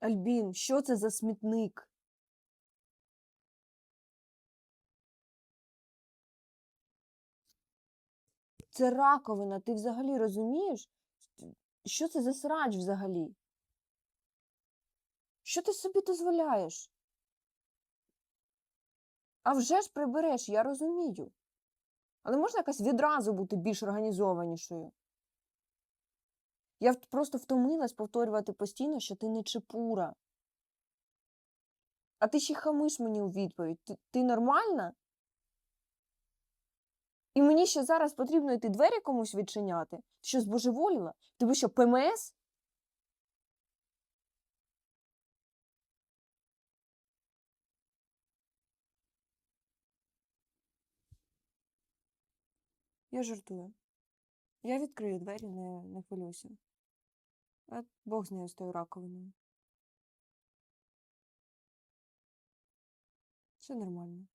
Альбін, що це за смітник? Це раковина, ти взагалі розумієш? Що це за срач взагалі? Що ти собі дозволяєш? А вже ж прибереш, я розумію. Але можна якось відразу бути більш організованішою? Я просто втомилась повторювати постійно, що ти не чепура. А ти ще й хамиш мені у відповідь. Ти нормальна? І мені ще зараз потрібно йти двері комусь відчиняти? Ти що, збожеволіла? Тебе що, ПМС? Я жартую. Я відкрию двері, не хвилюйся. А Бог з нею, з тою раковиною. Все нормально.